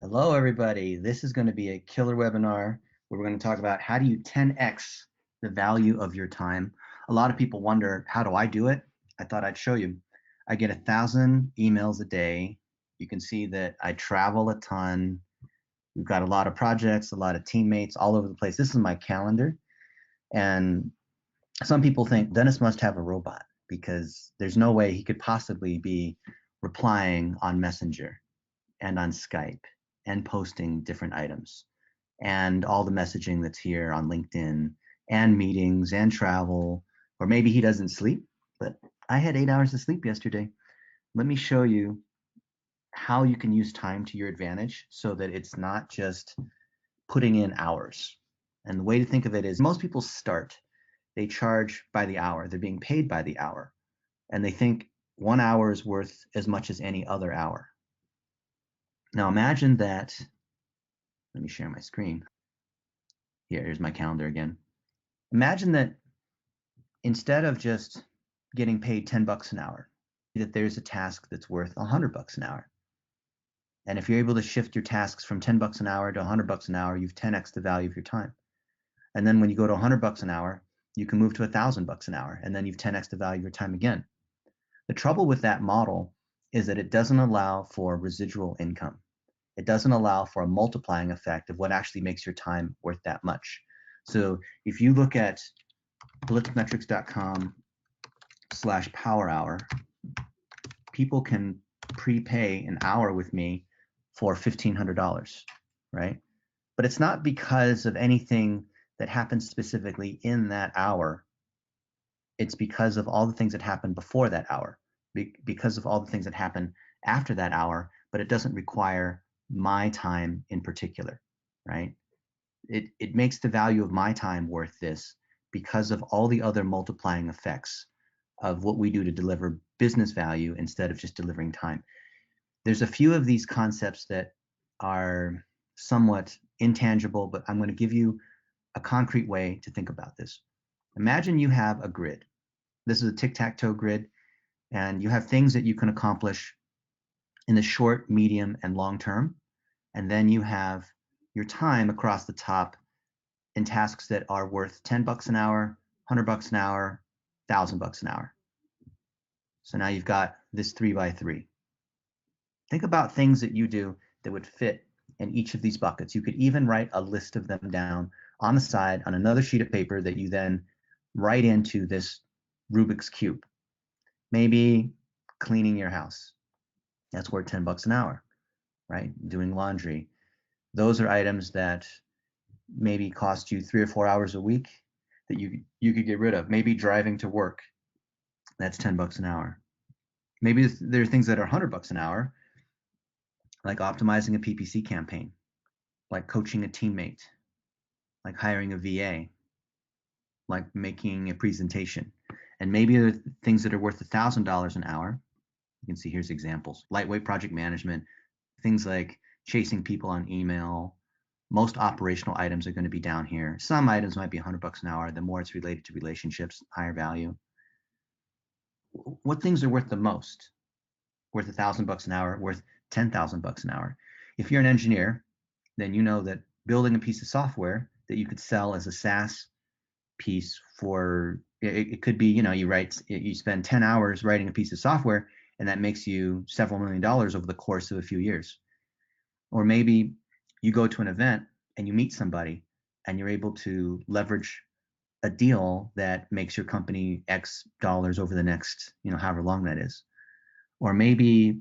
Hello, everybody. This is going to be a killer webinar where we're going to talk about how do you 10x the value of your time. A lot of people wonder, how do I do it? I thought I'd show you. I get 1,000 emails a day. You can see that I travel a ton. We've got a lot of projects, a lot of teammates all over the place. This is my calendar. And some people think Dennis must have a robot because there's no way he could possibly be replying on Messenger and on Skype and posting different items and all the messaging that's here on LinkedIn and meetings and travel. Or maybe he doesn't sleep, but I had 8 hours of sleep yesterday. Let me show you how you can use time to your advantage so that it's not just putting in hours. And the way to think of it is most people start, they charge by the hour, they're being paid by the hour, and they think 1 hour is worth as much as any other hour. Now imagine that, let me share my screen. Here's my calendar again. Imagine that instead of just getting paid 10 bucks an hour, that there's a task that's worth 100 bucks an hour. And if you're able to shift your tasks from 10 bucks an hour to 100 bucks an hour, you've 10x the value of your time. And then when you go to 100 bucks an hour, you can move to 1,000 bucks an hour, and then you've 10x the value of your time again. The trouble with that model is that it doesn't allow for residual income. It doesn't allow for a multiplying effect of what actually makes your time worth that much. So if you look at blitzmetrics.com/power hour, people can prepay an hour with me for $1,500, right? But it's not because of anything that happens specifically in that hour. It's because of all the things that happen before that hour, because of all the things that happen after that hour, but it doesn't require my time in particular, right? It makes the value of my time worth this because of all the other multiplying effects of what we do to deliver business value instead of just delivering time. There's a few of these concepts that are somewhat intangible, but I'm going to give you a concrete way to think about this. Imagine you have a grid. This is a tic-tac-toe grid, and you have things that you can accomplish in the short, medium, and long term. And then you have your time across the top in tasks that are worth 10 bucks an hour, 100 bucks an hour, 1,000 bucks an hour. So now you've got this 3x3. Think about things that you do that would fit in each of these buckets. You could even write a list of them down on the side on another sheet of paper that you then write into this Rubik's Cube. Maybe cleaning your house. That's worth 10 bucks an hour, right? Doing laundry. Those are items that maybe cost you 3 or 4 hours a week that you could get rid of. Maybe driving to work. That's 10 bucks an hour. Maybe there are things that are 100 bucks an hour, like optimizing a PPC campaign, like coaching a teammate, like hiring a VA, like making a presentation. And maybe there are things that are worth $1,000 an hour. You can see here's examples. Lightweight project management, things like chasing people on email. Most operational items are going to be down here. Some items might be 100 bucks an hour. The more it's related to relationships, higher value. What things are worth the most? Worth 1,000 bucks an hour, worth 10,000 bucks an hour. If you're an engineer, then you know that building a piece of software that you could sell as a SaaS piece for, it could be, you spend 10 hours writing a piece of software and that makes you several $1,000,000 over the course of a few years. Or maybe you go to an event and you meet somebody and you're able to leverage a deal that makes your company X dollars over the next, however long that is. Or maybe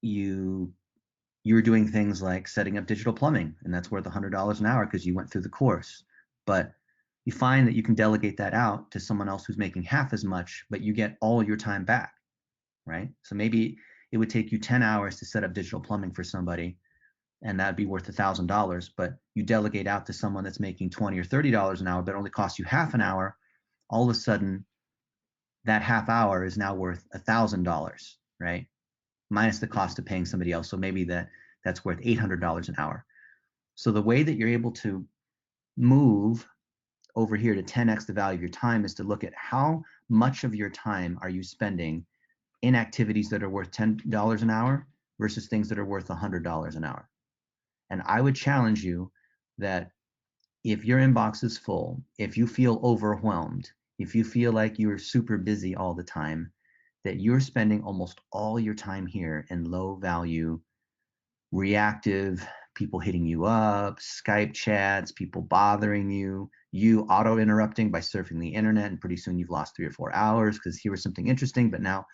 you're doing things like setting up digital plumbing, and that's worth $100 an hour because you went through the course. But you find that you can delegate that out to someone else who's making half as much, but you get all your time back, right? So maybe it would take you 10 hours to set up digital plumbing for somebody, and that'd be worth $1,000, but you delegate out to someone that's making $20 or $30 an hour, but only costs you half an hour. All of a sudden, that half hour is now worth $1,000, right? Minus the cost of paying somebody else. So maybe that's worth $800 an hour. So the way that you're able to move over here to 10x the value of your time is to look at how much of your time are you spending in activities that are worth $10 an hour versus things that are worth $100 an hour. And I would challenge you that if your inbox is full, if you feel overwhelmed, if you feel like you're super busy all the time, that you're spending almost all your time here in low value, reactive, people hitting you up, Skype chats, people bothering you, you auto interrupting by surfing the internet, and pretty soon you've lost 3 or 4 hours because here was something interesting, but now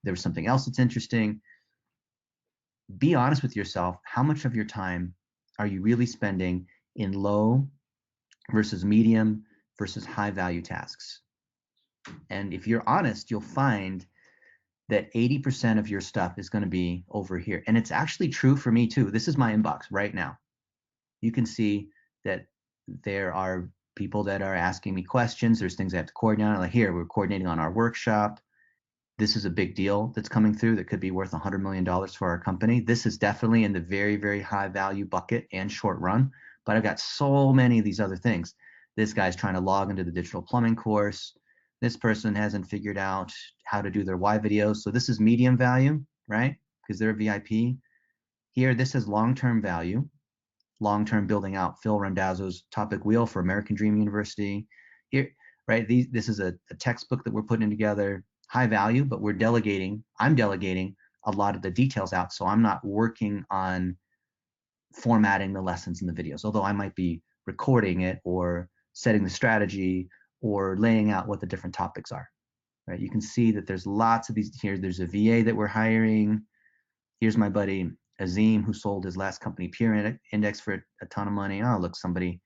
there was something else that's interesting. Be honest with yourself. How much of your time are you really spending in low versus medium versus high value tasks? And if you're honest, you'll find that 80% of your stuff is going to be over here. And it's actually true for me too. This is my inbox right now. You can see that there are people that are asking me questions. There's things I have to coordinate on. Like here, we're coordinating on our workshop. This is a big deal that's coming through that could be worth $100 million for our company. This is definitely in the very, very high value bucket and short run. But I've got so many of these other things. This guy's trying to log into the digital plumbing course. This person hasn't figured out how to do their why videos. So this is medium value, right? Because they're a VIP. Here, this is long-term value, long-term building out Phil Randazzo's topic wheel for American Dream University. Here, right? This is a textbook that we're putting together, high value, but we're delegating. I'm delegating a lot of the details out, so I'm not working on formatting the lessons and the videos, although I might be recording it or setting the strategy or laying out what the different topics are, right? You can see that there's lots of these here. There's a VA that we're hiring. Here's my buddy Azim, who sold his last company, Peer Index, for a ton of money. Oh, look, somebody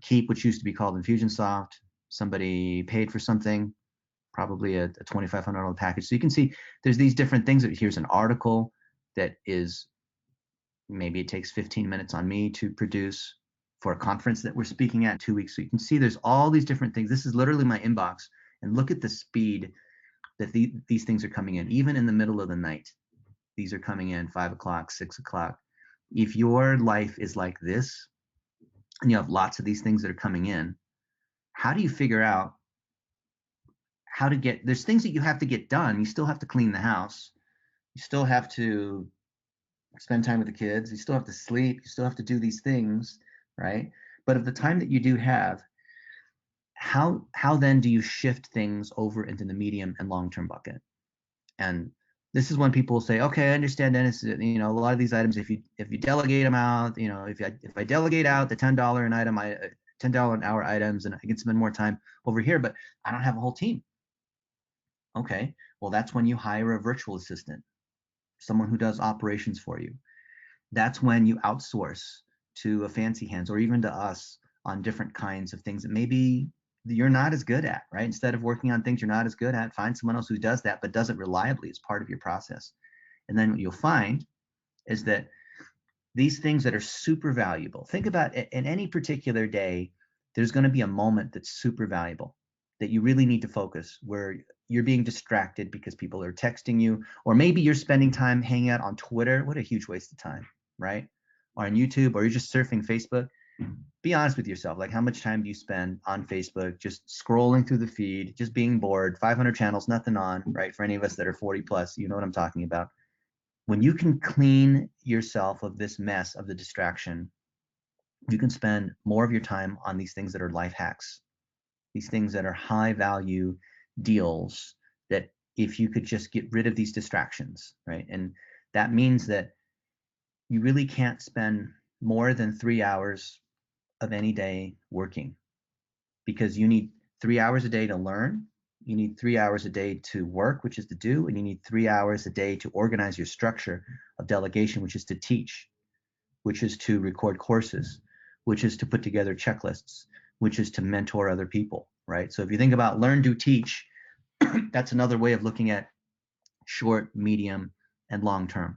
Keep, which used to be called Infusionsoft. Somebody paid for something, probably a $2,500 package. So you can see there's these different things. Here's an article that is, maybe it takes 15 minutes on me to produce for a conference that we're speaking at in 2 weeks. So you can see there's all these different things. This is literally my inbox. And look at the speed that these things are coming in, even in the middle of the night. These are coming in 5 o'clock, 6 o'clock. If your life is like this, and you have lots of these things that are coming in, how do you figure out how to get, there's things that you have to get done. You still have to clean the house. You still have to spend time with the kids. You still have to sleep. You still have to do these things, right? But of the time that you do have, how then do you shift things over into the medium and long-term bucket? And this is when people say, okay, I understand, Dennis, a lot of these items, if you delegate them out, if I delegate out the $10 an item, $10 an hour items, and I can spend more time over here, but I don't have a whole team. Okay, well, that's when you hire a virtual assistant, someone who does operations for you. That's when you outsource to a fancy hands, or even to us, on different kinds of things that maybe you're not as good at, right? Instead of working on things you're not as good at, find someone else who does that, but does it reliably as part of your process. And then what you'll find is that these things that are super valuable, think about it, in any particular day, there's going to be a moment that's super valuable that you really need to focus, where you're being distracted because people are texting you, or maybe you're spending time hanging out on Twitter. What a huge waste of time, right? Or on YouTube, or you're just surfing Facebook. Be honest with yourself. Like, how much time do you spend on Facebook just scrolling through the feed, just being bored, 500 channels, nothing on, right? For any of us that are 40 plus, you know what I'm talking about. When you can clean yourself of this mess of the distraction, you can spend more of your time on these things that are life hacks, these things that are high value deals, that if you could just get rid of these distractions, right? And that means that you really can't spend more than 3 hours of any day working, because you need 3 hours a day to learn. You need 3 hours a day to work, which is to do, and you need 3 hours a day to organize your structure of delegation, which is to teach, which is to record courses, which is to put together checklists, which is to mentor other people, right? So if you think about learn, do, teach, that's another way of looking at short, medium, and long term.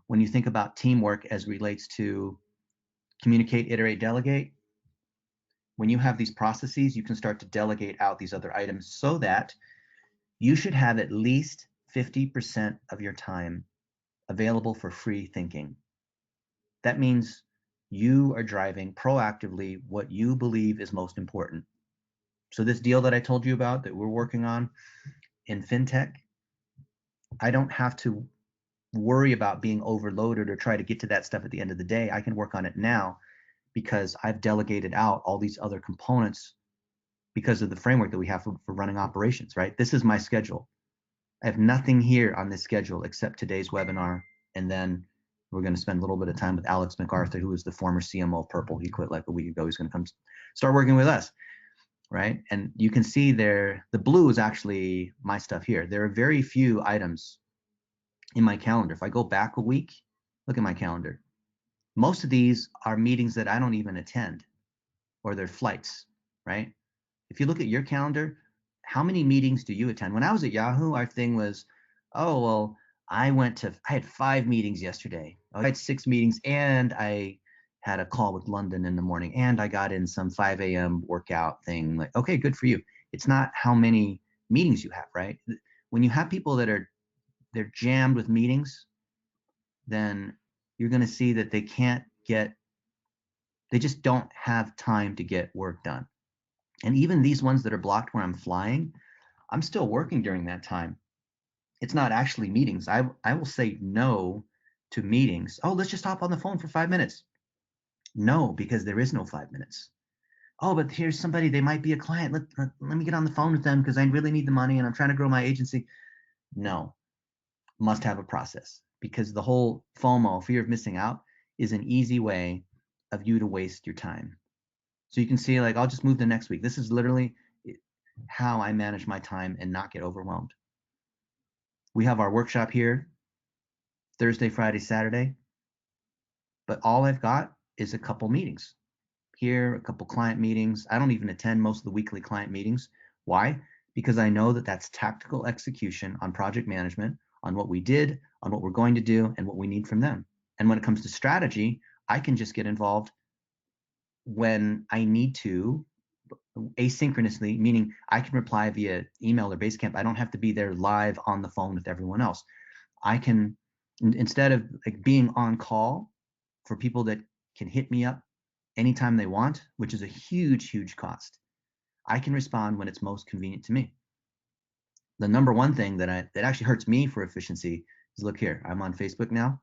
When you think about teamwork as relates to communicate, iterate, delegate, when you have these processes, you can start to delegate out these other items, so that you should have at least 50% of your time available for free thinking. That means you are driving proactively what you believe is most important. So this deal that I told you about that we're working on in fintech, I don't have to worry about being overloaded or try to get to that stuff at the end of the day. I can work on it now because I've delegated out all these other components because of the framework that we have for running operations, right? This is my schedule. I have nothing here on this schedule except today's webinar. And then we're going to spend a little bit of time with Alex MacArthur, who is the former CMO of Purple. He quit like a week ago. He's going to come start working with us, right? And you can see there, the blue is actually my stuff here. There are very few items in my calendar. If I go back a week, look at my calendar. Most of these are meetings that I don't even attend, or they're flights, right? If you look at your calendar, how many meetings do you attend? When I was at Yahoo, our thing was, oh, well, I had 5 meetings yesterday. I had 6 meetings, and I had a call with London in the morning, and I got in some 5 a.m. workout thing. Like, okay, good for you. It's not how many meetings you have, right? When you have people that they're jammed with meetings, then you're going to see that they just don't have time to get work done. And even these ones that are blocked where I'm flying, I'm still working during that time. It's not actually meetings. I will say no to meetings. Oh, let's just hop on the phone for 5 minutes. No, because there is no 5 minutes. Oh, but here's somebody, they might be a client. Let me get on the phone with them because I really need the money and I'm trying to grow my agency. No, must have a process, because the whole FOMO, fear of missing out, is an easy way of you to waste your time. So you can see, like, I'll just move to next week. This is literally how I manage my time and not get overwhelmed. We have our workshop here Thursday, Friday, Saturday, but all I've got is a couple meetings here, a couple client meetings. I don't even attend most of the weekly client meetings. Why? Because I know that that's tactical execution on project management, on what we did, on what we're going to do, and what we need from them. And when it comes to strategy, I can just get involved when I need to, asynchronously, meaning I can reply via email or Basecamp. I don't have to be there live on the phone with everyone else. I can, instead of like being on call for people that can hit me up anytime they want, which is a huge, huge cost, I can respond when it's most convenient to me. The number one thing that actually hurts me for efficiency is, look here, I'm on Facebook now,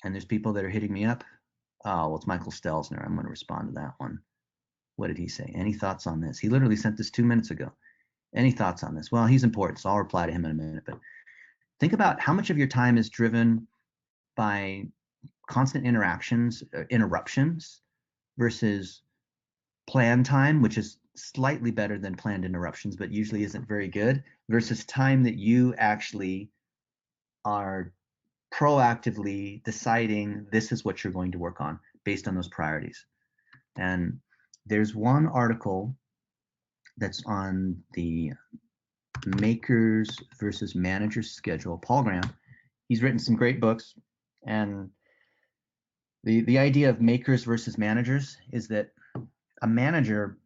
and there's people that are hitting me up. Oh, well, it's Michael Stelzner. I'm going to respond to that one. What did he say? Any thoughts on this? He literally sent this 2 minutes ago. Any thoughts on this? Well, he's important, so I'll reply to him in a minute. But think about how much of your time is driven by constant interruptions, versus planned time, which is slightly better than planned interruptions, but usually isn't very good, versus time that you actually are proactively deciding this is what you're going to work on based on those priorities. And there's one article that's on the makers versus managers schedule. Paul Graham, he's written some great books, and the idea of makers versus managers is that a manager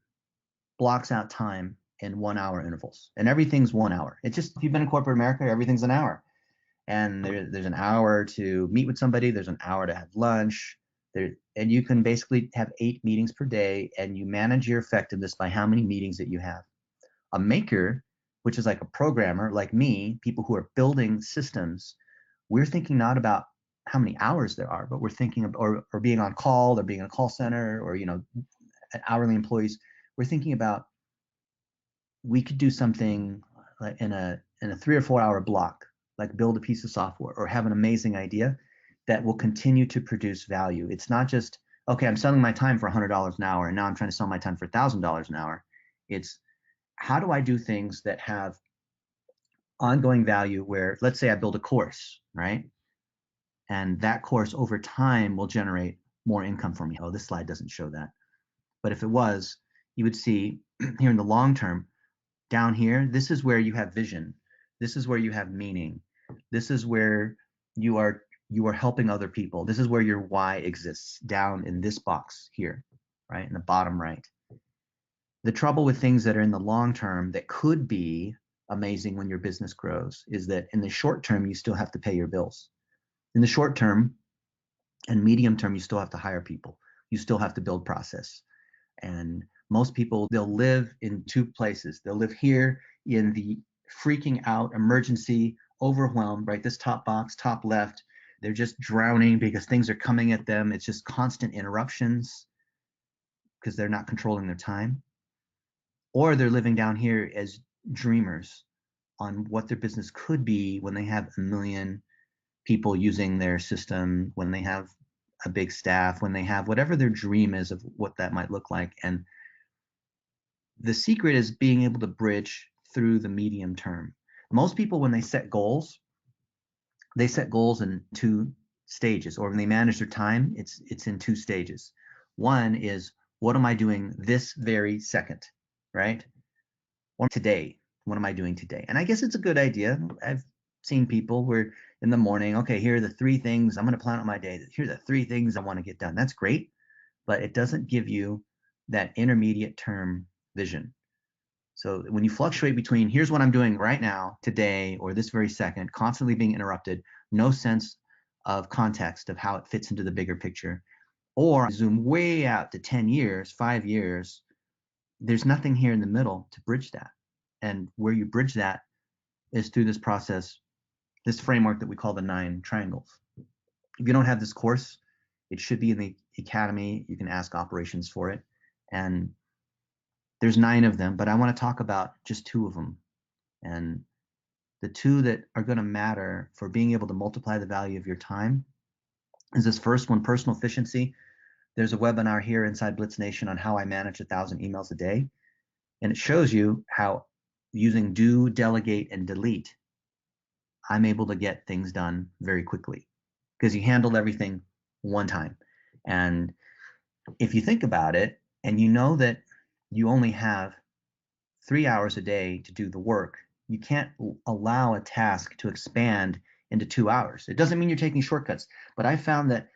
blocks out time in 1 hour intervals, and everything's 1 hour. It's just, if you've been in corporate America, everything's an hour. And there's an hour to meet with somebody, there's an hour to have lunch, and you can basically have 8 meetings per day, and you manage your effectiveness by how many meetings that you have. A maker, which is like a programmer like me, people who are building systems, we're thinking not about how many hours there are, but we're thinking of, or being on call, or being in a call center, or hourly employees. We're thinking about, we could do something like in a 3 or 4 hour block, like build a piece of software or have an amazing idea that will continue to produce value. It's not just, okay, I'm selling my time for $100 an hour, and now I'm trying to sell my time for $1,000 an hour. It's, how do I do things that have ongoing value, where, let's say I build a course, right? And that course over time will generate more income for me. Oh, this slide doesn't show that. But if it was, you would see here in the long term, down here, this is where you have vision. This is where you have meaning. This is where you are helping other people. This is where your why exists, down in this box here, right? In the bottom right. The trouble with things that are in the long term that could be amazing when your business grows is that in the short term, you still have to pay your bills. In the short term and medium term, you still have to hire people. You still have to build process. And most people, they'll live in 2 places. They'll live here in the freaking out emergency, overwhelmed, right? This top box, top left, they're just drowning because things are coming at them. It's just constant interruptions because they're not controlling their time. Or they're living down here as dreamers on what their business could be when they have a million people using their system, when they have a big staff, when they have whatever their dream is of what that might look like. And the secret is being able to bridge through the medium term. Most people, when they set goals in two stages, or when they manage their time, it's in two stages. One is, what am I doing this very second, right? Or today, what am I doing today? And I guess it's a good idea. I've seen people where in the morning, okay, here are the three things I'm going to plan out my day. Here are the three things I want to get done. That's great, but it doesn't give you that intermediate term vision. So when you fluctuate between here's what I'm doing right now, today, or this very second, constantly being interrupted, no sense of context of how it fits into the bigger picture, or zoom way out to 10 years, 5 years, there's nothing here in the middle to bridge that. And where you bridge that is through this process, this framework that we call the 9 triangles. If you don't have this course, it should be in the academy. You can ask operations for it. And there's 9 of them, but I want to talk about just 2 of them. And the 2 that are going to matter for being able to multiply the value of your time is this first one, personal efficiency. There's a webinar here inside Blitz Nation on how I manage 1,000 emails a day. And it shows you how using do, delegate, and delete, I'm able to get things done very quickly because you handled everything one time. And if you think about it, and you know that you only have 3 hours a day to do the work, you can't allow a task to expand into 2 hours. It doesn't mean you're taking shortcuts, but I found that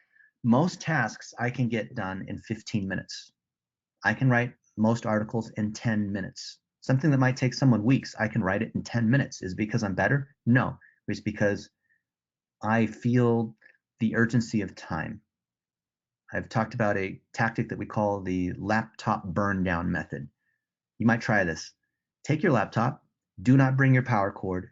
most tasks I can get done in 15 minutes. I can write most articles in 10 minutes. Something that might take someone weeks, I can write it in 10 minutes. Is it because I'm better? No, it's because I feel the urgency of time. I've talked about a tactic that we call the laptop burndown method. You might try this. Take your laptop, do not bring your power cord,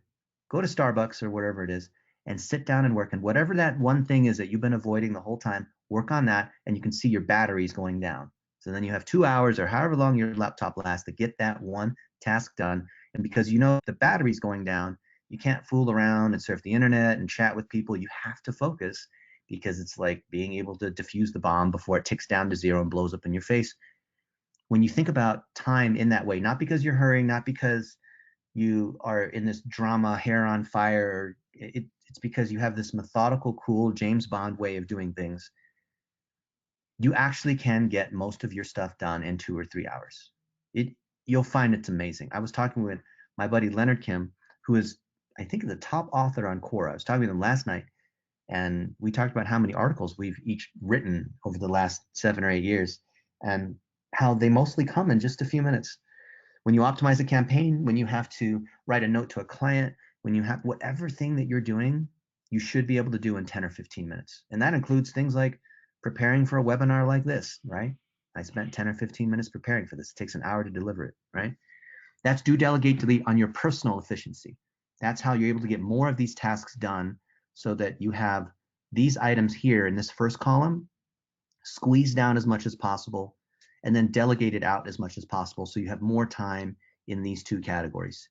go to Starbucks or wherever it is, and sit down and work. And whatever that one thing is that you've been avoiding the whole time, work on that, and you can see your batteries going down. So then you have 2 hours or however long your laptop lasts to get that one task done. And because you know the battery's going down, you can't fool around and surf the internet and chat with people. You have to focus because it's like being able to defuse the bomb before it ticks down to 0 and blows up in your face. When you think about time in that way, not because you're hurrying, not because you are in this drama, hair on fire, it's because you have this methodical, cool James Bond way of doing things. You actually can get most of your stuff done in 2 or 3 hours. You'll find it's amazing. I was talking with my buddy Leonard Kim, who is, I think, the top author on Quora. I was talking with him last night, and we talked about how many articles we've each written over the last 7 or 8 years, and how they mostly come in just a few minutes. When you optimize a campaign, when you have to write a note to a client, when you have whatever thing that you're doing, you should be able to do in 10 or 15 minutes. And that includes things like preparing for a webinar like this, right? I spent 10 or 15 minutes preparing for this. It takes an hour to deliver it, right? That's do, delegate, delete on your personal efficiency. That's how you're able to get more of these tasks done so that you have these items here in this first column squeezed down as much as possible and then delegate it out as much as possible so you have more time in these 2 categories.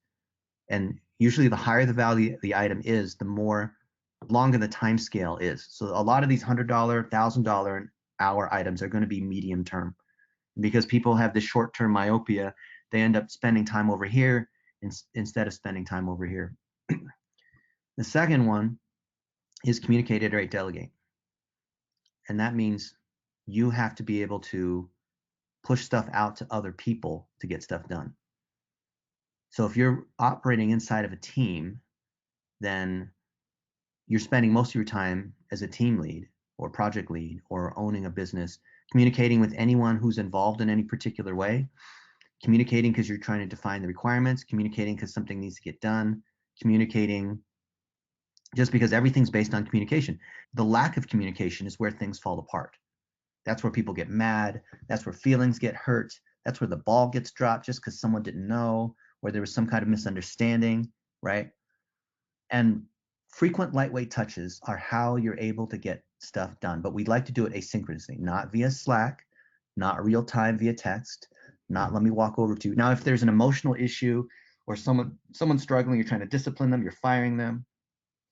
And usually the higher the value of the item is, the more longer the time scale is. So a lot of these $100, $1,000 an hour items are going to be medium term. Because people have this short-term myopia, they end up spending time over here instead of spending time over here. The second one is communicate, iterate, delegate. And that means you have to be able to push stuff out to other people to get stuff done. So if you're operating inside of a team, then you're spending most of your time as a team lead or project lead or owning a business, communicating with anyone who's involved in any particular way, communicating because you're trying to define the requirements, communicating because something needs to get done, communicating just because everything's based on communication. The lack of communication is where things fall apart. That's where people get mad. That's where feelings get hurt. That's where the ball gets dropped just because someone didn't know, or there was some kind of misunderstanding, right? And frequent lightweight touches are how you're able to get stuff done, but we'd like to do it asynchronously, not via Slack, not real time via text, not let me walk over to you. Now, if there's an emotional issue or someone's struggling, you're trying to discipline them, you're firing them,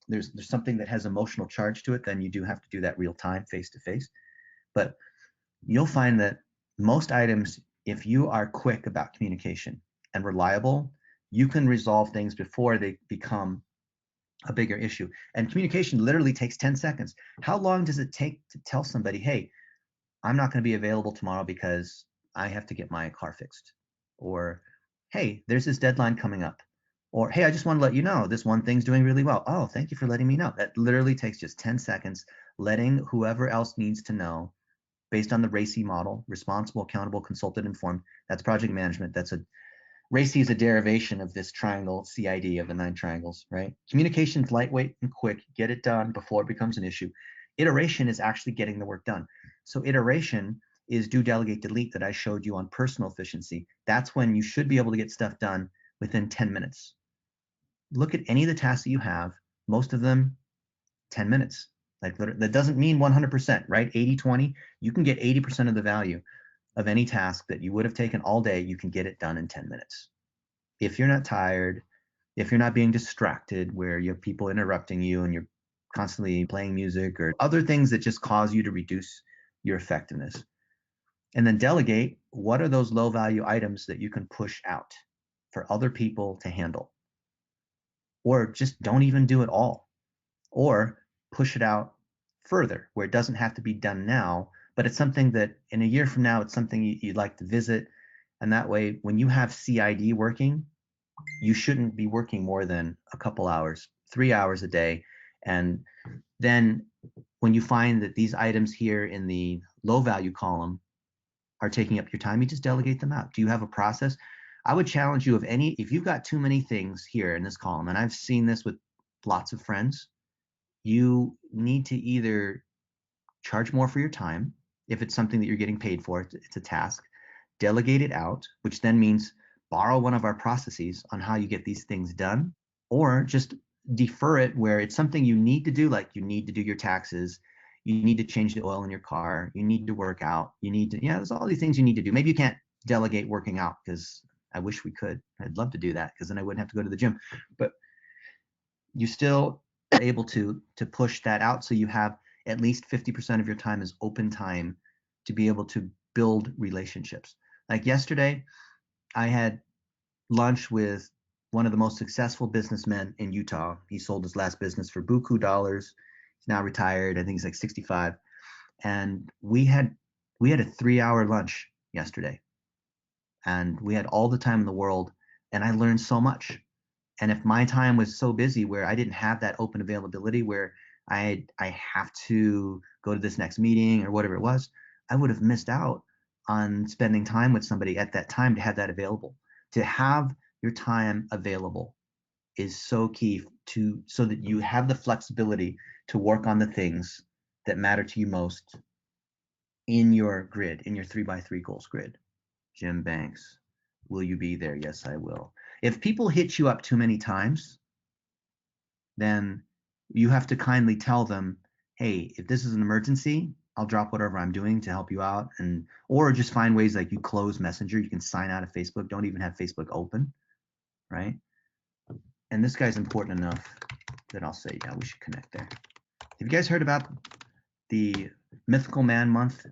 there's something that has emotional charge to it, then you do have to do that real time, face to face. But you'll find that most items, if you are quick about communication and reliable, you can resolve things before they become a bigger issue. And communication literally takes 10 seconds. How long does it take to tell somebody, hey, I'm not going to be available tomorrow because I have to get my car fixed? Or, hey, there's this deadline coming up. Or, hey, I just want to let you know this one thing's doing really well. Oh, thank you for letting me know. That literally takes just 10 seconds, letting whoever else needs to know based on the RACI model: responsible, accountable, consulted, informed. That's project management. RACI is a derivation of this triangle CID of the 9 triangles, right? Communication's lightweight and quick, get it done before it becomes an issue. Iteration is actually getting the work done. So iteration is do, delegate, delete that I showed you on personal efficiency. That's when you should be able to get stuff done within 10 minutes. Look at any of the tasks that you have, most of them 10 minutes. Like, that doesn't mean 100%, right? 80-20, you can get 80% of the value of any task that you would have taken all day. You can get it done in 10 minutes. If you're not tired, if you're not being distracted where you have people interrupting you and you're constantly playing music or other things that just cause you to reduce your effectiveness. And then delegate, what are those low value items that you can push out for other people to handle? Or just don't even do it all. Or push it out further where it doesn't have to be done now, but it's something that in a year from now, it's something you'd like to visit. And that way, when you have CID working, you shouldn't be working more than a couple hours, 3 hours a day. And then when you find that these items here in the low value column are taking up your time, you just delegate them out. Do you have a process? I would challenge you, if you've got too many things here in this column, and I've seen this with lots of friends, you need to either charge more for your time if it's something that you're getting paid for, it's a task, delegate it out, which then means borrow one of our processes on how you get these things done, or just defer it where it's something you need to do, like you need to do your taxes, you need to change the oil in your car, you need to work out, there's all these things you need to do. Maybe you can't delegate working out, because I wish we could. I'd love to do that because then I wouldn't have to go to the gym. But you still are able to push that out so you have at least 50% of your time is open time to be able to build relationships. Like yesterday, I had lunch with one of the most successful businessmen in Utah. He sold his last business for buku dollars. He's now retired. I think he's like 65. And we had a 3-hour lunch yesterday. And we had all the time in the world. And I learned so much. And if my time was so busy where I didn't have that open availability, where I have to go to this next meeting or whatever it was, I would have missed out on spending time with somebody at that time to have that available. To have your time available is so key so that you have the flexibility to work on the things that matter to you most in your grid, in your 3x3 goals grid. Jim Banks, will you be there? Yes, I will. If people hit you up too many times, then you have to kindly tell them, hey, if this is an emergency, I'll drop whatever I'm doing to help you out. Or just find ways like you close Messenger. You can sign out of Facebook. Don't even have Facebook open, right? And this guy's important enough that I'll say, yeah, we should connect there. Have you guys heard about the Mythical Man Month,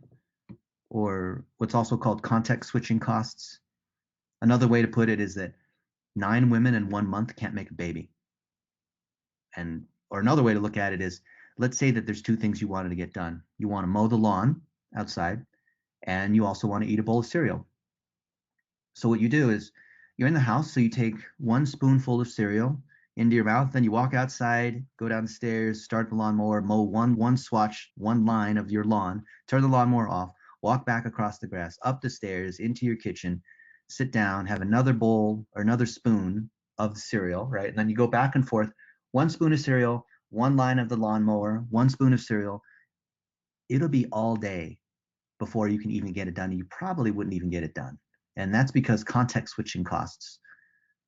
or what's also called context switching costs? Another way to put it is that 9 women in 1 month can't make a baby. Or another way to look at it is, let's say that there's 2 things you wanted to get done. You want to mow the lawn outside, and you also want to eat a bowl of cereal. So what you do is, you're in the house, so you take 1 spoonful of cereal into your mouth, then you walk outside, go down the stairs, start the lawnmower, mow one swatch, 1 line of your lawn, turn the lawnmower off, walk back across the grass, up the stairs, into your kitchen, sit down, have another bowl or another spoon of the cereal, right? And then you go back and forth, 1 spoon of cereal, 1 line of the lawnmower, 1 spoon of cereal. It'll be all day before you can even get it done. You probably wouldn't even get it done. And that's because context switching costs.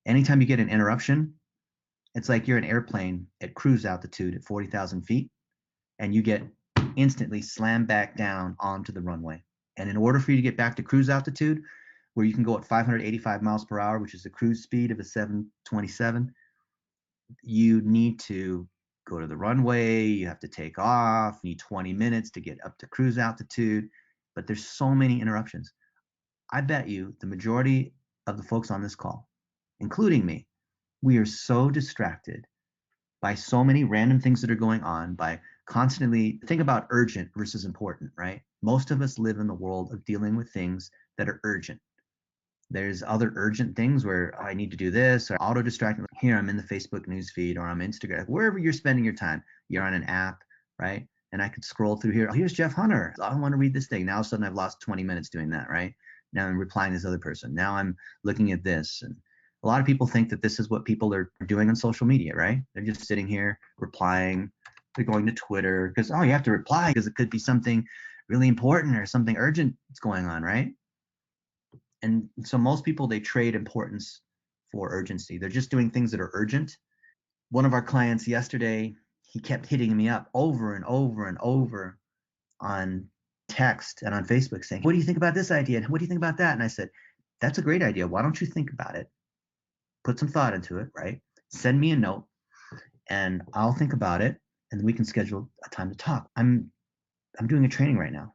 Anytime you get an interruption, It's like you're an airplane at cruise altitude at 40,000 feet, and you get instantly slammed back down onto the runway. And in order for you to get back to cruise altitude, where you can go at 585 miles per hour, which is the cruise speed of a 727, you need to go to the runway, you have to take off, you need 20 minutes to get up to cruise altitude, but there's so many interruptions. I bet you the majority of the folks on this call, including me, we are so distracted by so many random things that are going on, by constantly think about urgent versus important, right? Most of us live in the world of dealing with things that are urgent. There's other urgent things where I need to do this, or auto distracting. Here I'm in the Facebook news feed, or I'm Instagram, wherever you're spending your time. You're on an app, right? And I could scroll through here. Oh, here's Jeff Hunter. I want to read this thing. Now all of a sudden I've lost 20 minutes doing that, right? Now I'm replying to this other person. Now I'm looking at this. And a lot of people think that this is what people are doing on social media, right? They're just sitting here replying. They're going to Twitter because, oh, you have to reply because it could be something really important or something urgent that's going on, right? And so most people, they trade importance for urgency. They're just doing things that are urgent. One of our clients yesterday, he kept hitting me up over and over and over on text and on Facebook saying, what do you think about this idea? What do you think about that? And I said, that's a great idea. Why don't you think about it? Put some thought into it, right? Send me a note and I'll think about it and we can schedule a time to talk. I'm doing a training right now.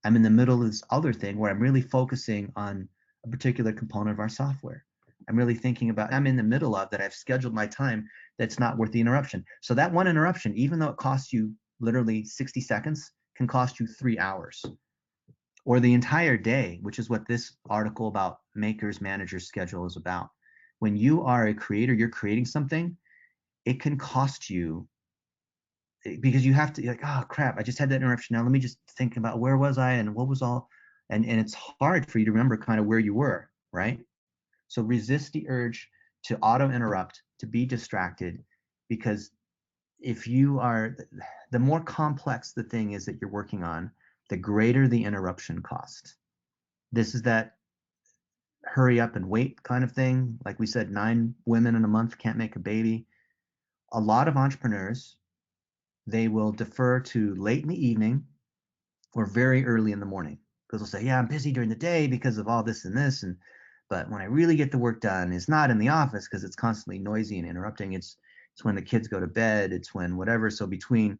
I'm in the middle of this other thing where I'm really focusing on a particular component of our software. I'm really thinking about, I'm in the middle of that. I've scheduled my time that's not worth the interruption. So that one interruption, even though it costs you literally 60 seconds, can cost you 3 hours or the entire day, which is what this article about makers, managers, schedule is about. When you are a creator, you're creating something, it can cost you because you have to like, oh crap, I just had that interruption. Now let me just think about where was I and what was all, and it's hard for you to remember kind of where you were, right? So resist the urge to auto interrupt, to be distracted, because if you are, the more complex the thing is that you're working on, the greater the interruption cost. This is that hurry up and wait kind of thing. Like we said, 9 women in a month can't make a baby. A lot of entrepreneurs, they will defer to late in the evening or very early in the morning because they'll say, yeah, I'm busy during the day because of all this and this. And, but when I really get the work done, it's not in the office because it's constantly noisy and interrupting. It's when the kids go to bed. It's when whatever. So between,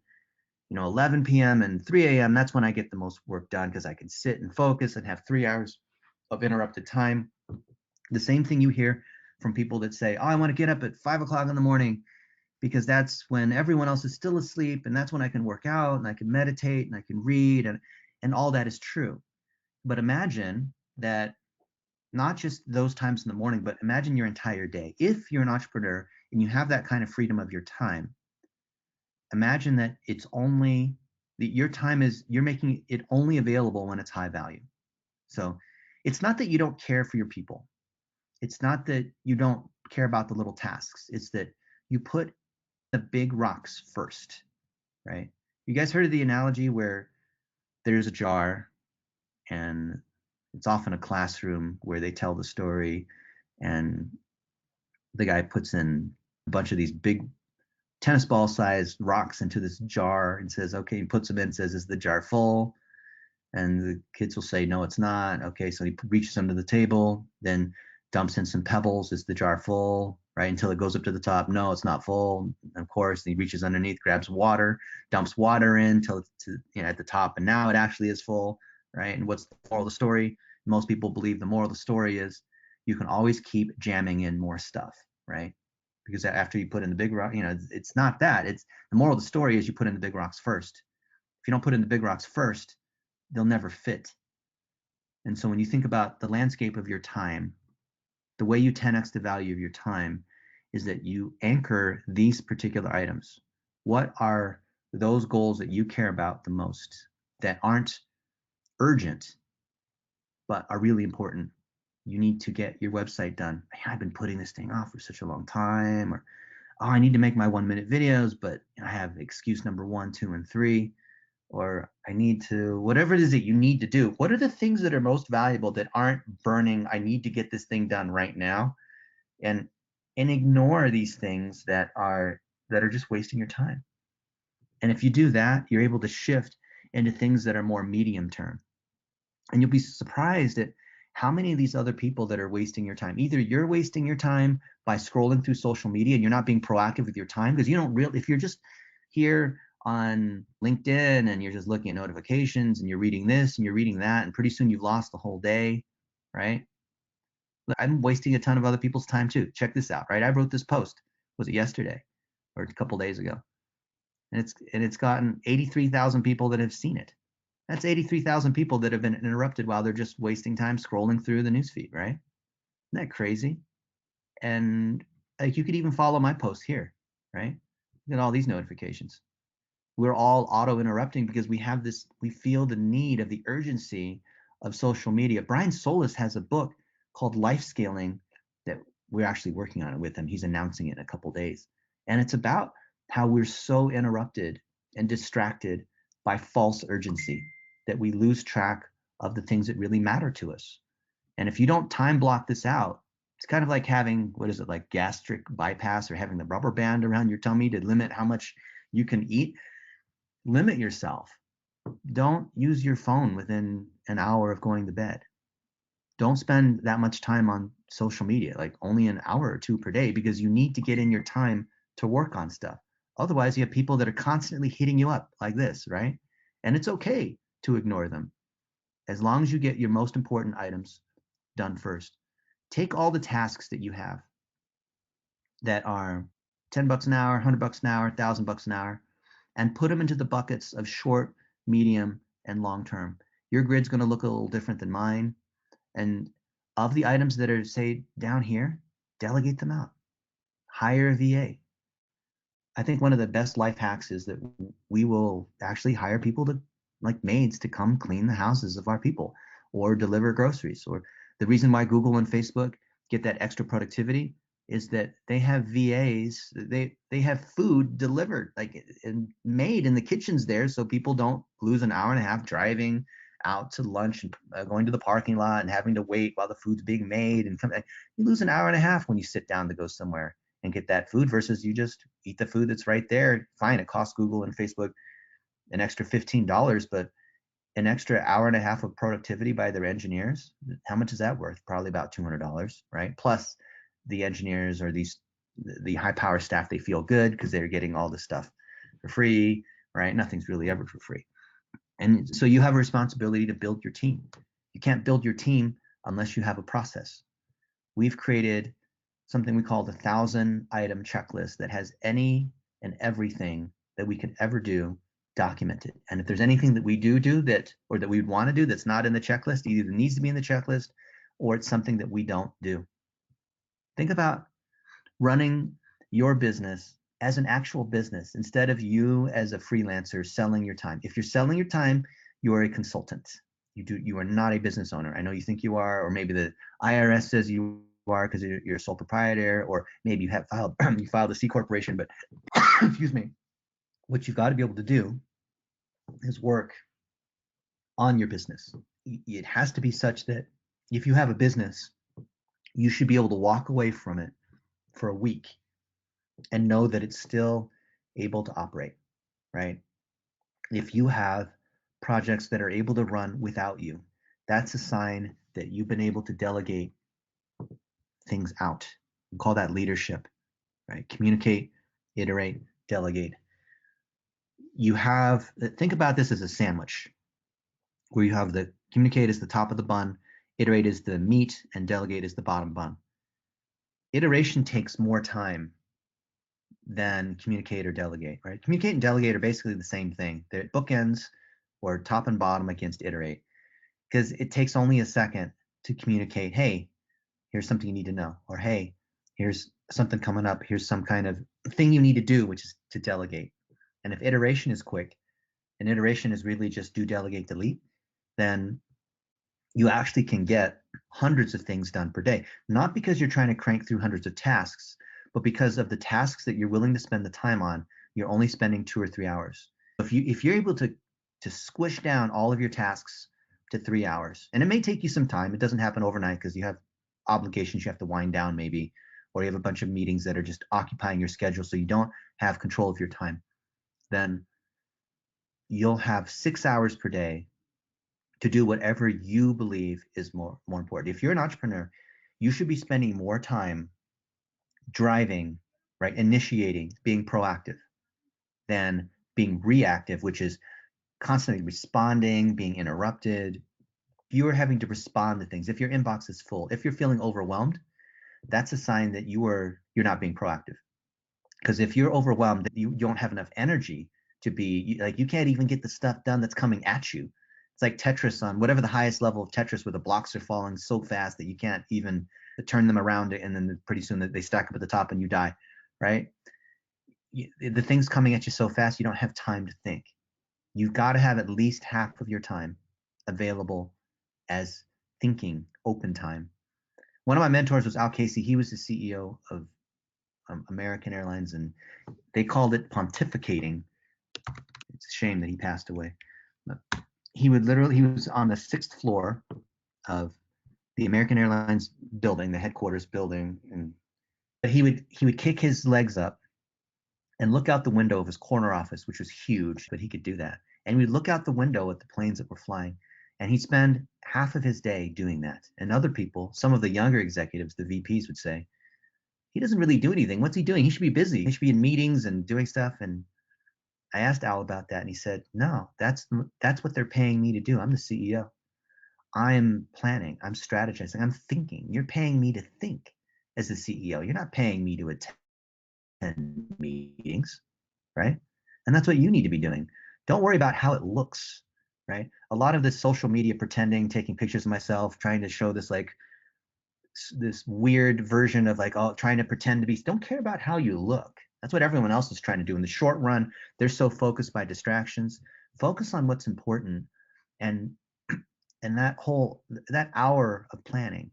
11 p.m. and 3 a.m., that's when I get the most work done because I can sit and focus and have 3 hours of interrupted time. The same thing you hear from people that say, oh, I want to get up at 5 o'clock in the morning because that's when everyone else is still asleep and that's when I can work out and I can meditate and I can read and all that is true. But imagine that not just those times in the morning, but imagine your entire day. If you're an entrepreneur and you have that kind of freedom of your time, imagine that it's only that your time is, you're making it only available when it's high value. So it's not that you don't care for your people. It's not that you don't care about the little tasks. It's that you put the big rocks first, right? You guys heard of the analogy where there's a jar and it's often a classroom where they tell the story and the guy puts in a bunch of these big tennis ball sized rocks into this jar and says, okay, he puts them in and says, is the jar full? And the kids will say, no, it's not. Okay, so he reaches under the table, then dumps in some pebbles. Is the jar full? Right, until it goes up to the top. No, it's not full. And of course, he reaches underneath, grabs water, dumps water in until it's at the top, and now it actually is full. Right, and what's the moral of the story? Most people believe the moral of the story is you can always keep jamming in more stuff, right? Because after you put in the big rock, it's not that. It's the moral of the story is you put in the big rocks first. If you don't put in the big rocks first, they'll never fit. And so when you think about the landscape of your time, the way you 10x the value of your time is that you anchor these particular items. What are those goals that you care about the most that aren't urgent, but are really important? You need to get your website done. I've been putting this thing off for such a long time, or, oh, I need to make my 1 minute videos, but I have excuse number 1, 2, and 3. Or I need to, whatever it is that you need to do. What are the things that are most valuable that aren't burning? I need to get this thing done right now. And and ignore these things that are just wasting your time. And if you do that, you're able to shift into things that are more medium term. And you'll be surprised at how many of these other people that are wasting your time. Either you're wasting your time by scrolling through social media and you're not being proactive with your time, because you don't really, if you're just here on LinkedIn and you're just looking at notifications and you're reading this and you're reading that, and pretty soon you've lost the whole day, right? I'm wasting a ton of other people's time too. Check this out, right? I wrote this post, was it yesterday or a couple days ago? And it's gotten 83,000 people that have seen it. That's 83,000 people that have been interrupted while they're just wasting time scrolling through the newsfeed, right? Isn't that crazy? And like, you could even follow my post here, right? Look at all these notifications. We're all auto interrupting because we feel the need of the urgency of social media. Brian Solis has a book called Life Scaling that we're actually working on it with him. He's announcing it in a couple days. And it's about how we're so interrupted and distracted by false urgency that we lose track of the things that really matter to us. And if you don't time block this out, it's kind of like having, what is it, like gastric bypass, or having the rubber band around your tummy to limit how much you can eat. Limit yourself. Don't use your phone within an hour of going to bed. Don't spend that much time on social media, like only an hour or two per day, because you need to get in your time to work on stuff. Otherwise, you have people that are constantly hitting you up like this, right? And it's okay to ignore them as long as you get your most important items done first. Take all the tasks that you have that are $10 an hour, $100 an hour, $1,000 an hour, and put them into the buckets of short, medium, and long term. Your grid's going to look a little different than mine. And of the items that are, say, down here, delegate them out. Hire a VA. I think one of the best life hacks is that we will actually hire people to, like maids, to come clean the houses of our people or deliver groceries. Or the reason why Google and Facebook get that extra productivity is that they have VAs, they have food delivered, like, and made in the kitchens there, so people don't lose an hour and a half driving out to lunch and going to the parking lot and having to wait while the food's being made. And you lose an hour and a half when you sit down to go somewhere and get that food versus you just eat the food that's right there. Fine, it costs Google and Facebook an extra $15, but an extra hour and a half of productivity by their engineers, how much is that worth? Probably about $200, right? Plus the engineers or the high power staff, they feel good because they're getting all this stuff for free, right? Nothing's really ever for free. And so you have a responsibility to build your team. You can't build your team unless you have a process. We've created something we call the 1,000-item checklist that has any and everything that we could ever do documented. And if there's anything that we do that, or that we would want to do that's not in the checklist, either needs to be in the checklist or it's something that we don't do. Think about running your business as an actual business instead of you as a freelancer selling your time. If you're selling your time, you are a consultant. You are not a business owner. I know you think you are, or maybe the IRS says you are because you're a sole proprietor, or maybe you have filed a C corporation, but excuse me, what you've got to be able to do is work on your business. It has to be such that if you have a business, you should be able to walk away from it for a week and know that it's still able to operate, right? If you have projects that are able to run without you, that's a sign that you've been able to delegate things out. We call that leadership, right? Communicate, iterate, delegate. Think about this as a sandwich where you have the communicate is the top of the bun, iterate is the meat, and delegate is the bottom bun. Iteration takes more time than communicate or delegate, right? Communicate and delegate are basically the same thing. They're bookends, or top and bottom against iterate, because it takes only a second to communicate, hey, here's something you need to know, or hey, here's something coming up, here's some kind of thing you need to do, which is to delegate. And if iteration is quick, and iteration is really just do, delegate, delete, then you actually can get hundreds of things done per day, not because you're trying to crank through hundreds of tasks, but because of the tasks that you're willing to spend the time on, you're only spending 2 or 3 hours. If you're able to squish down all of your tasks to 3 hours, and it may take you some time, it doesn't happen overnight because you have obligations you have to wind down maybe, or you have a bunch of meetings that are just occupying your schedule so you don't have control of your time, then you'll have 6 hours per day to do whatever you believe is more important. If you're an entrepreneur, you should be spending more time driving, right, initiating, being proactive than being reactive, which is constantly responding, being interrupted. You're having to respond to things. If your inbox is full, if you're feeling overwhelmed, that's a sign that you're not being proactive. Because if you're overwhelmed, you don't have enough energy to be like, you can't even get the stuff done that's coming at you. It's like Tetris on whatever the highest level of Tetris where the blocks are falling so fast that you can't even turn them around, and then pretty soon they stack up at the top and you die, right? The things coming at you so fast, you don't have time to think. You've got to have at least half of your time available as thinking, open time. One of my mentors was Al Casey. He was the CEO of American Airlines, and they called it pontificating. It's a shame that he passed away. But he was on the 6th floor of the American Airlines building, the headquarters building, and he would kick his legs up and look out the window of his corner office, which was huge, but he could do that. And we'd look out the window at the planes that were flying, and he'd spend half of his day doing that. And other people, some of the younger executives, the VPs, would say, he doesn't really do anything. What's he doing? He should be busy. He should be in meetings and doing stuff. And I asked Al about that, and he said, no, that's what they're paying me to do. I'm the CEO. I'm planning. I'm strategizing. I'm thinking. You're paying me to think as the CEO. You're not paying me to attend meetings, right? And that's what you need to be doing. Don't worry about how it looks, right? A lot of this social media pretending, taking pictures of myself, trying to show this like this weird version of like, oh, trying to pretend to be, don't care about how you look. That's what everyone else is trying to do. In the short run, they're so focused by distractions. Focus on what's important, and that hour of planning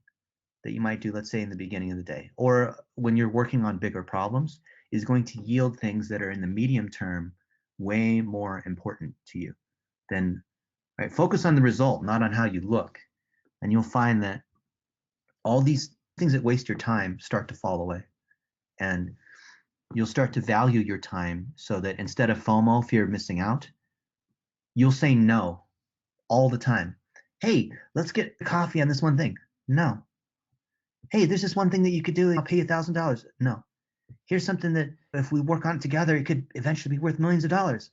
that you might do, let's say in the beginning of the day, or when you're working on bigger problems, is going to yield things that are in the medium term way more important to you than, right? Focus on the result, not on how you look. And you'll find that all these things that waste your time start to fall away. And you'll start to value your time so that instead of FOMO, fear of missing out, you'll say no all the time. Hey, let's get coffee on this one thing. No. Hey, there's this one thing that you could do. I'll pay you $1,000. No. Here's something that if we work on it together, it could eventually be worth millions of dollars.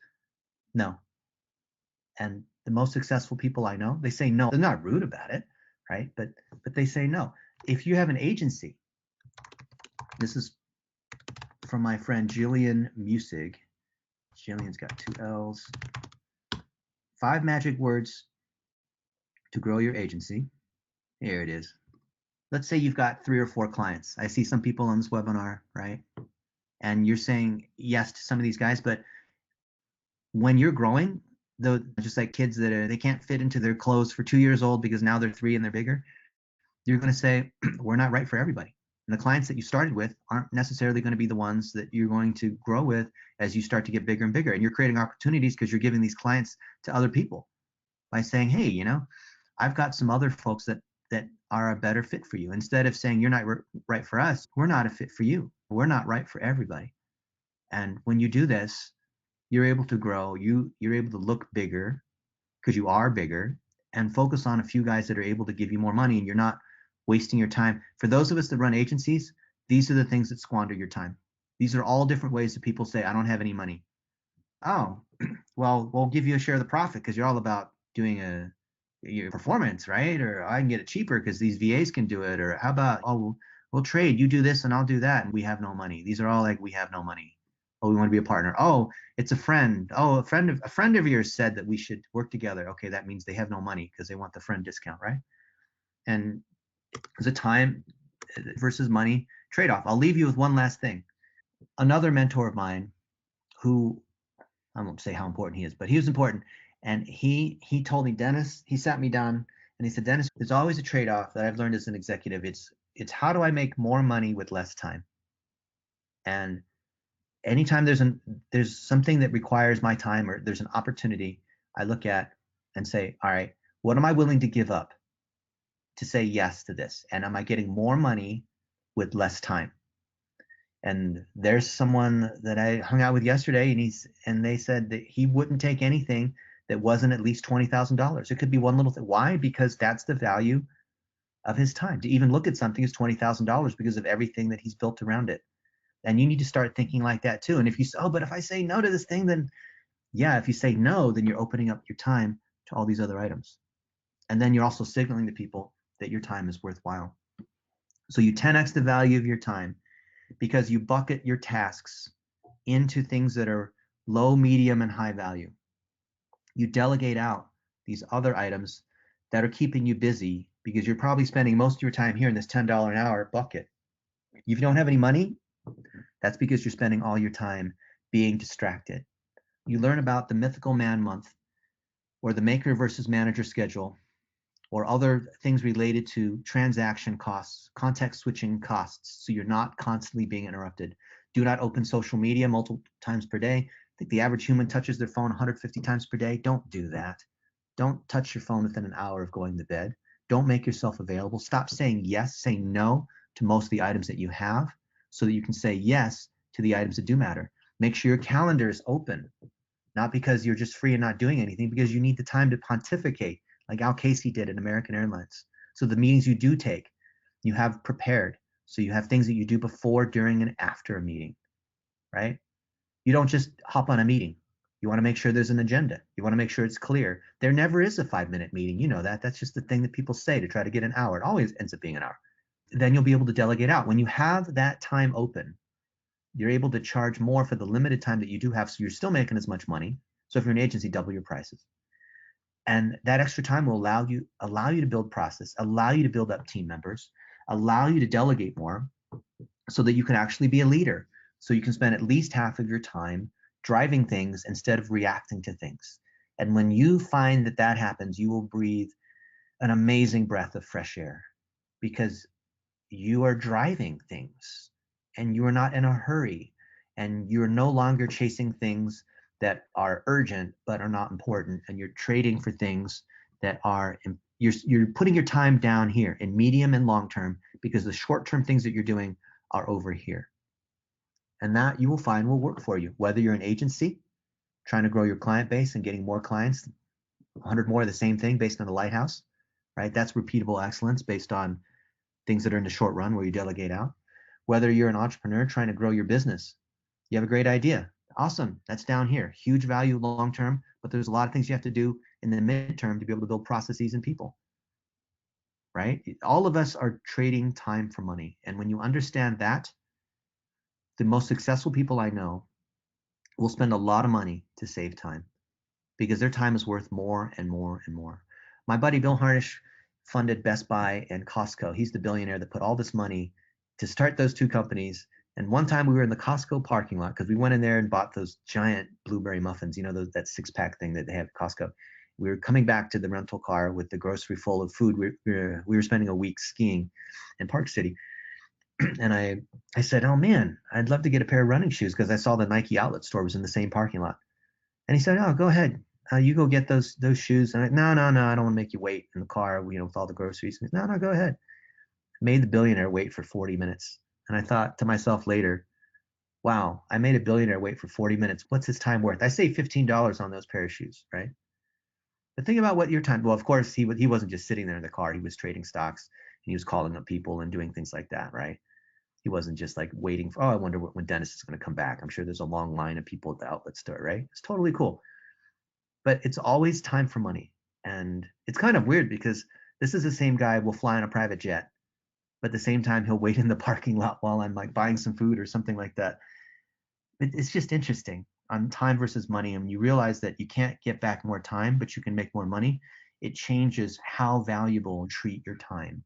No. And the most successful people I know, they say no. They're not rude about it, right? But they say no. If you have an agency, this is from my friend Jillian Musig. Jillian's got 2 L's. 5 magic words to grow your agency. Here it is. Let's say you've got 3 or 4 clients. I see some people on this webinar, right? And you're saying yes to some of these guys, but when you're growing, though, just like kids that they can't fit into their clothes for 2 years old because now they're 3 and they're bigger, you're going to say we're not right for everybody. And the clients that you started with aren't necessarily going to be the ones that you're going to grow with as you start to get bigger and bigger. And you're creating opportunities because you're giving these clients to other people by saying, hey, I've got some other folks that are a better fit for you. Instead of saying you're not right for us, we're not a fit for you. We're not right for everybody. And when you do this, you're able to grow. You're able to look bigger because you are bigger, and focus on a few guys that are able to give you more money, and you're not wasting your time. For those of us that run agencies, these are the things that squander your time. These are all different ways that people say, I don't have any money. Oh, well, we'll give you a share of the profit because you're all about doing your performance, right? Or I can get it cheaper because these VAs can do it. Or how about, oh, we'll trade. You do this and I'll do that. And we have no money. These are all like, we have no money. Oh, we want to be a partner. Oh, it's a friend. Oh, a friend of yours said that we should work together. Okay, that means they have no money because they want the friend discount, right? And there's a time versus money trade-off. I'll leave you with one last thing. Another mentor of mine who, I won't say how important he is, but he was important. And he told me, Dennis, he sat me down and he said, Dennis, there's always a trade-off that I've learned as an executive. It's how do I make more money with less time? And anytime there's something that requires my time, or there's an opportunity, I look at and say, all right, what am I willing to give up to say yes to this? And am I getting more money with less time? And there's someone that I hung out with yesterday, and they said that he wouldn't take anything that wasn't at least $20,000. It could be one little thing. Why? Because that's the value of his time. To even look at something is $20,000 because of everything that he's built around it. And you need to start thinking like that too. And if you say, oh, but if I say no to this thing, then yeah, if you say no, then you're opening up your time to all these other items. And then you're also signaling to people that your time is worthwhile. So you 10x the value of your time because you bucket your tasks into things that are low, medium, and high value. You delegate out these other items that are keeping you busy because you're probably spending most of your time here in this $10 an hour bucket. If you don't have any money, that's because you're spending all your time being distracted. You learn about the mythical man month or the maker versus manager schedule or other things related to transaction costs, context switching costs, so you're not constantly being interrupted. Do not open social media multiple times per day. I think the average human touches their phone 150 times per day. Don't do that. Don't touch your phone within an hour of going to bed. Don't make yourself available. Stop saying yes, say no to most of the items that you have so that you can say yes to the items that do matter. Make sure your calendar is open, not because you're just free and not doing anything, because you need the time to pontificate, like Al Casey did at American Airlines. So the meetings you do take, you have prepared. So you have things that you do before, during, and after a meeting, right? You don't just hop on a meeting. You want to make sure there's an agenda. You want to make sure it's clear. There never is a 5-minute meeting. You know that. That's just the thing that people say to try to get an hour. It always ends up being an hour. Then you'll be able to delegate out. When you have that time open, you're able to charge more for the limited time that you do have. So you're still making as much money. So if you're an agency, double your prices. And that extra time will allow you to build process, allow you to build up team members, allow you to delegate more so that you can actually be a leader. So you can spend at least half of your time driving things instead of reacting to things. And when you find that that happens, you will breathe an amazing breath of fresh air because you are driving things and you are not in a hurry and you're no longer chasing things that are urgent but are not important, and you're trading for things that are you're putting your time down here in medium and long term because the short term things that you're doing are over here. And that you will find will work for you, whether you're an agency trying to grow your client base and getting more clients, 100 more of the same thing based on the lighthouse, right? That's repeatable excellence based on things that are in the short run where you delegate out. Whether you're an entrepreneur trying to grow your business, you have a great idea. Awesome. That's down here. Huge value long term, but there's a lot of things you have to do in the midterm to be able to build processes and people, right? All of us are trading time for money. And when you understand that, the most successful people I know will spend a lot of money to save time because their time is worth more and more and more. My buddy Bill Harnish funded Best Buy and Costco. He's the billionaire that put all this money to start those two companies. And one time we were in the Costco parking lot because we went in there and bought those giant blueberry muffins, you know, that 6-pack thing that they have at Costco. We were coming back to the rental car with the grocery full of food. We were spending a week skiing in Park City. And I said, oh man, I'd love to get a pair of running shoes because I saw the Nike outlet store was in the same parking lot. And he said, oh, go ahead. You go get those shoes. And no, I don't want to make you wait in the car, you know, with all the groceries. Said, no, go ahead. Made the billionaire wait for 40 minutes. And I thought to myself later, wow, I made a billionaire wait for 40 minutes. What's his time worth? I saved $15 on those pair of shoes, right? But think about what your time, well, of course, he wasn't just sitting there in the car. He was trading stocks and he was calling up people and doing things like that, right? He wasn't just like waiting for, oh, I wonder when Dennis is going to come back. I'm sure there's a long line of people at the outlet store, right? It's totally cool. But it's always time for money. And it's kind of weird because this is the same guy will fly on a private jet, but at the same time, he'll wait in the parking lot while I'm like buying some food or something like that. It's just interesting on time versus money. And you realize that you can't get back more time, but you can make more money. It changes how valuable you treat your time.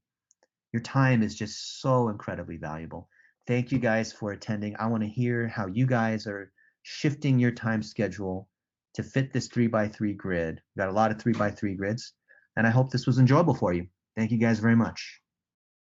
Your time is just so incredibly valuable. Thank you guys for attending. I want to hear how you guys are shifting your time schedule to fit this 3x3 grid. We've got a lot of 3x3 grids, and I hope this was enjoyable for you. Thank you guys very much.